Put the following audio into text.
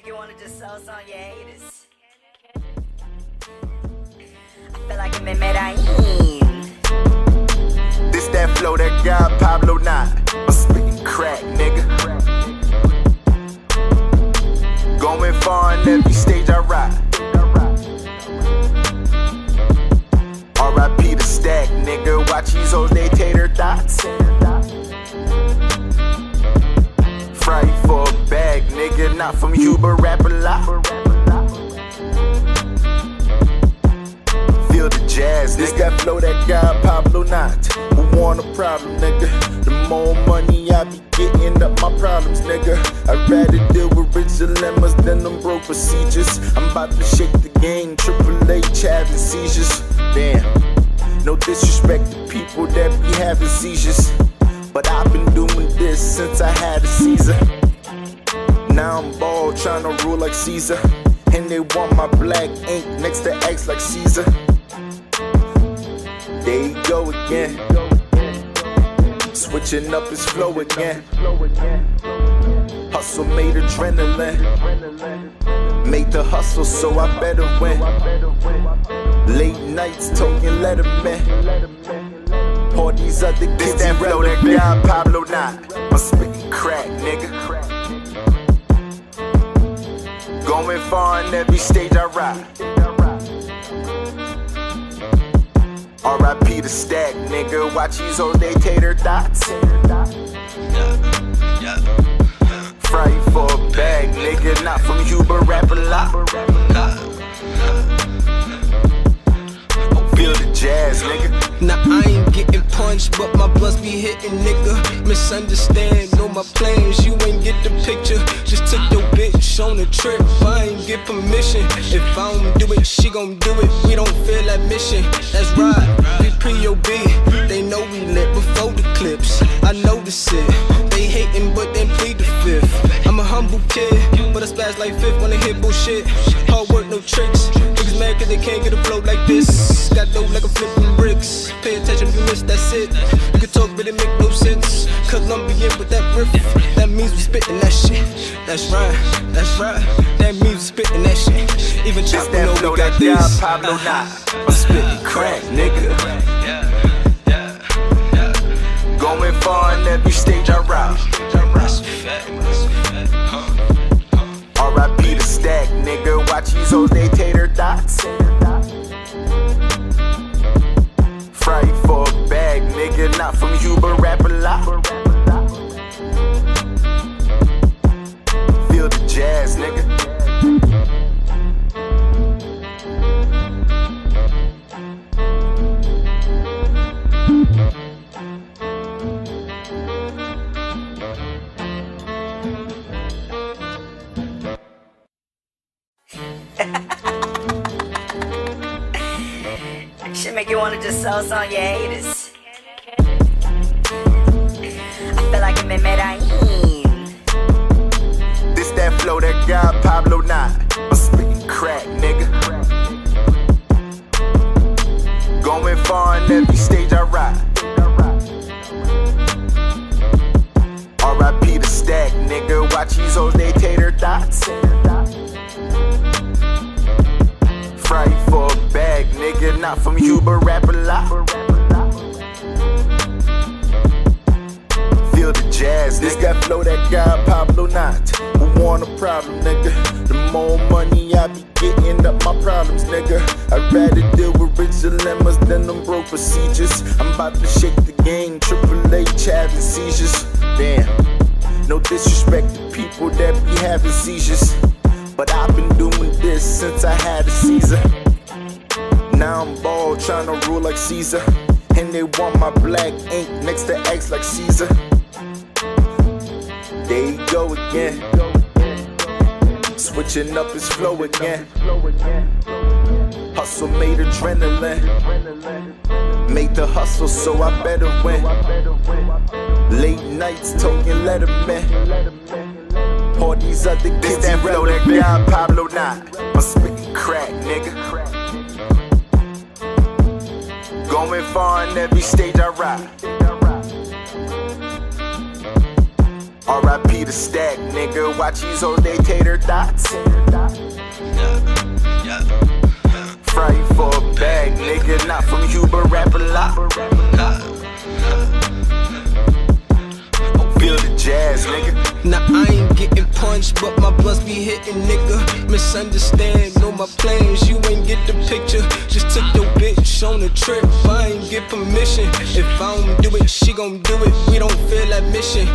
make you wanna just sauce on your haters. I feel like I'm in Medellin. This that flow that got Pablo not. I'm spitting crack, nigga. Going far on every stage I ride. R.I.P. the stack, nigga. Watch these hoes, they tater dots. Fry for a bag, nigga. Not from you, but rap a lot. Feel the jazz, this that flow that got Pablo not. Who want a problem, nigga? The more money I be getting up my problems, nigga. I'd rather deal with rich dilemmas than them broke procedures. I'm about to shake the game, Triple H having seizures. Damn, no disrespect to people that be having seizures, but I've been doing this since I had a Caesar. Now I'm bald, tryna rule like Caesar. And they want my black ink next to X like Caesar. There you go again, switching up his flow again. Hustle made adrenaline, made the hustle so I better win. Late nights talking Letterman. All these other kids that flow that got Pablo not. I'm spitting crack, nigga. Going far on every stage I ride. R.I.P. the stack, nigga. Watch these hoes, they tater dots. Fry for a bag, nigga. Not from you, but rap a lot. Feel the jazz, nigga. Now I ain't getting punched, but my blunts be hitting, nigga. Misunderstand, know my plans, you ain't get the picture. Just took your bitch on a trip, I ain't get permission. If I don't do it, she gon' do it. We don't feel that mission, that's right. We pre-OB, they know we lit before the clips. I notice it, they hating but then plead the fifth. I'm a humble kid, but I spaz like fifth when I hit bullshit. Hard work, no tricks. Niggas mad cause they can't get a flow like this. Got dope like a flipping bricks. Pay attention if you miss, that's it. You can talk but it make no sense. Colombian with that riff, that means we spittin' that shit. That's right, that means we spittin' that shit. Even Chopper know we got this. Pablo not. I'm spitting crack, nigga. Going far on every stage I ride. R.I.P. the stack, nigga. Watch these hoes, they tater dots. Fry for a bag, nigga. Not from you, but rap a lot. Feel the jazz, nigga. Shit make you wanna just sauce on your haters. I feel like I'm in Medellin. This that flow that got Pablo not. I'm spitting crack, nigga. Going far on every stage I ride. R.I.P. the stack, nigga. Watch these hoes, they tater dots. Fry for a bag, nigga. Not from you, but rap a lot. Feel the jazz, this that flow that got Pablo not. Who want a problem, nigga? The more money I be getting up my problems, nigga. I'd rather deal with rich dilemmas than them broke procedures. I'm about to shake the game, Triple H having seizures. Damn, no disrespect to people that be having seizures, but I've been doing this since I had a Caesar. Now I'm bald, tryna rule like Caesar. And they want my black ink next to X like Caesar. There you go again, switching up his flow again. Hustle made adrenaline, made the hustle so I better win. Late nights talking Letterman. All these other kids that flow that got Pablo not. I'm spitting crack, nigga. Going far on every stage I ride. R.I.P. need a stack, nigga. Watch these hoes, they tater dots. Fry you for a bag, nigga. Not from you, but rap a lot. Feel the jazz, nigga. Now I ain't getting punched, but my blunts be hitting, nigga. Misunderstand, know my plans, you ain't get the picture. Just took your bitch on a trip, I ain't get permission. If I don't do it, she gon' do it, we don't feel that mission.